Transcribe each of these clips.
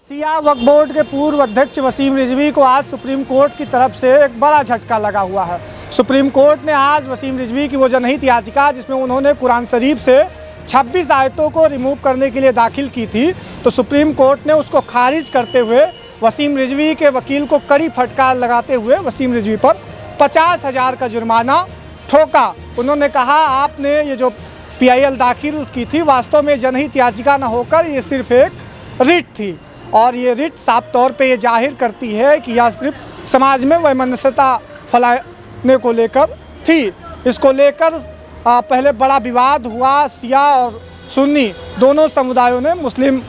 सिया वक्फ board के पूर्व अध्यक्ष वसीम रिजवी को आज सुप्रीम कोर्ट की तरफ से एक बड़ा झटका लगा हुआ है। सुप्रीम कोर्ट ने आज वसीम रिजवी की वो जनहित याचिका जिसमें उन्होंने कुरान शरीफ से 26 आयतों को रिमूव करने के लिए दाखिल की थी, तो सुप्रीम कोर्ट ने उसको खारिज करते हुए वसीम रिजवी के वकील को कड़ी फटकार लगाते हुए वसीम रिजवी पर 50,000 का जुर्माना ठोका। उन्होंने कहा, आपने ये जो PIL दाखिल की थी वास्तव में जनहित याचिका न होकर ये सिर्फ एक रिट थी, और ये रिट साफ तौर पे ये जाहिर करती है कि यह सिर्फ समाज में वैमनस्यता फैलाने को लेकर थी। इसको लेकर पहले बड़ा विवाद हुआ। सिया और सुन्नी दोनों समुदायों ने मुस्लिम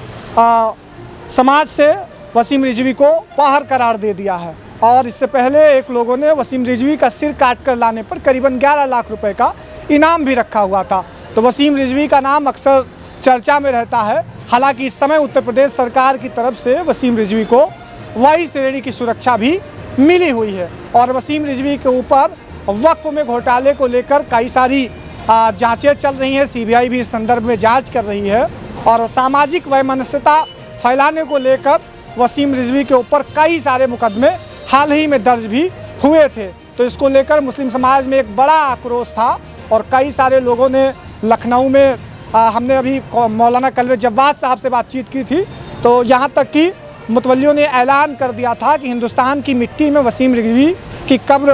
समाज से वसीम रिजवी को बाहर करार दे दिया है, और इससे पहले एक लोगों ने वसीम रिजवी का सिर काट कर लाने पर करीबन 11 लाख रुपए का इनाम भी रखा हुआ था। तो वसीम रिजवी का नाम अक्सर चर्चा में रहता है। हालांकि इस समय उत्तर प्रदेश सरकार की तरफ से वसीम रिजवी को वाई श्रेणी की सुरक्षा भी मिली हुई है, और वसीम रिजवी के ऊपर वक्फ में घोटाले को लेकर कई सारी जांचें चल रही हैं। CBI भी इस संदर्भ में जांच कर रही है, और सामाजिक वैमनस्यता फैलाने को लेकर वसीम रिजवी के ऊपर कई सारे मुकदमे हाल ही में दर्ज भी हुए थे। तो इसको लेकर मुस्लिम समाज में एक बड़ा आक्रोश था, और कई सारे लोगों ने लखनऊ में हमने अभी मौलाना कल्वे जव्वाद साहब से बातचीत की थी, तो यहाँ तक कि मुतवल्लियों ने ऐलान कर दिया था कि हिंदुस्तान की मिट्टी में वसीम रिजवी की कब्र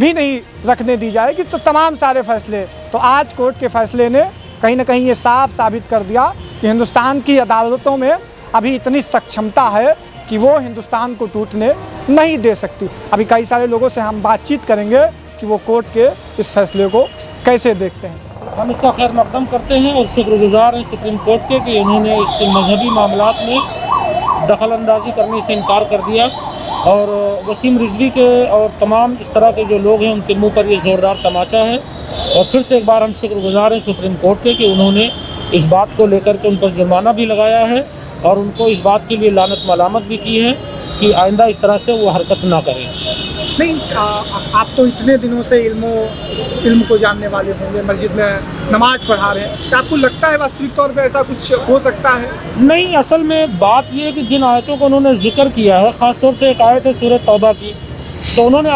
भी नहीं रखने दी जाएगी। तो तमाम सारे फैसले, तो आज कोर्ट के फैसले ने कहीं ना कहीं ये साफ साबित कर दिया कि हिंदुस्तान की अदालतों में अभी इतनी सक्षमता है कि वो हिंदुस्तान को टूटने नहीं दे सकती। अभी कई सारे लोगों से हम बातचीत करेंगे कि वो कोर्ट के इस फैसले को कैसे देखते हैं। हम इसका खैर मकदम करते हैं और शुक्रगुजार हैं सुप्रीम कोर्ट के कि उन्होंने इस मजहबी मामलात में दखल अंदाजी करने से इनकार कर दिया, और वसीम रिजवी के और तमाम इस तरह के जो लोग हैं उनके मुंह पर ये ज़ोरदार तमाचा है। और फिर से एक बार हम शुक्रगुजार हैं सुप्रीम कोर्ट के कि उन्होंने इस बात को लेकर के उन पर जुर्माना भी लगाया है, और उनको इस बात के लिए लानत मलामत भी की है कि आइंदा इस तरह से वो हरकत ना करें। नहीं, आप तो इतने दिनों से इल्म को जानने वाले होंगे, मस्जिद में नमाज पढ़ा रहे हैं, तो आपको लगता है वास्तविक तौर पे ऐसा कुछ हो सकता है? नहीं, असल में बात यह है कि जिन आयतों का उन्होंने जिक्र किया है, ख़ासतौर से एक आयत है सूरह तौबा की, तो उन्होंने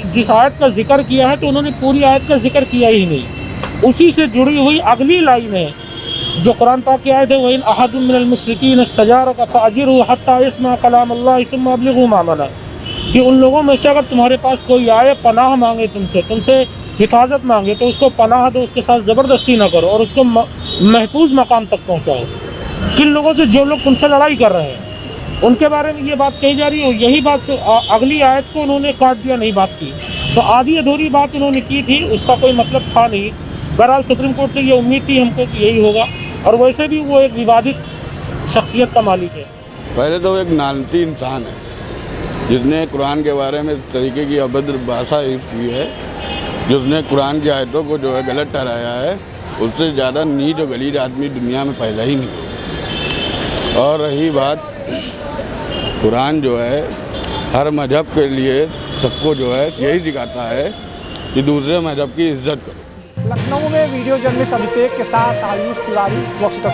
जिस आयत का जिक्र किया है तो उन्होंने पूरी आयत का जिक्र किया ही नहीं। उसी से जुड़ी हुई अगली लाइन है जो कुरान पाक की आयत है, वइन अहदुम मिनल मुश्रिकीन इस्तजारका फ़अजिरहु हत्ता यस्मा कलाम अल्लाह सुम्मा अब्लिगहु मामना, कि उन लोगों में से अगर तुम्हारे पास कोई आए पनाह मांगे तुमसे हिफाजत मांगे तो उसको पनाह दो, उसके साथ ज़बरदस्ती ना करो और उसको महफूज मकाम तक पहुँचाओ। किन लोगों से? जो लोग तुमसे लड़ाई कर रहे हैं, उनके बारे में ये बात कही जा रही है। यही बात से अगली आयत को उन्होंने काट दिया, नहीं बात की, तो आधी अधूरी बात उन्होंने की थी, उसका कोई मतलब था नहीं। बहरहाल सुप्रीम कोर्ट से ये उम्मीद थी हमको कि यही होगा, और वैसे भी वो एक विवादित शख्सियत का मालिक है। पहले तो एक लानती इंसान है जिसने कुरान के बारे में इस तरीके की अभद्र भाषा यूज़ की है, जिसने कुरान की आयतों को जो है गलत ठहराया है। उससे ज़्यादा नीच और गलीज आदमी दुनिया में पैदा ही नहीं होता। और रही बात, कुरान जो है हर मज़हब के लिए सबको जो है यही सिखाता है कि दूसरे मज़हब की इज्जत करो। लखनऊ में वीडियो जर्नलिस्ट अभिषेक के साथ आयुष तिवारी, वॉक्स टॉक।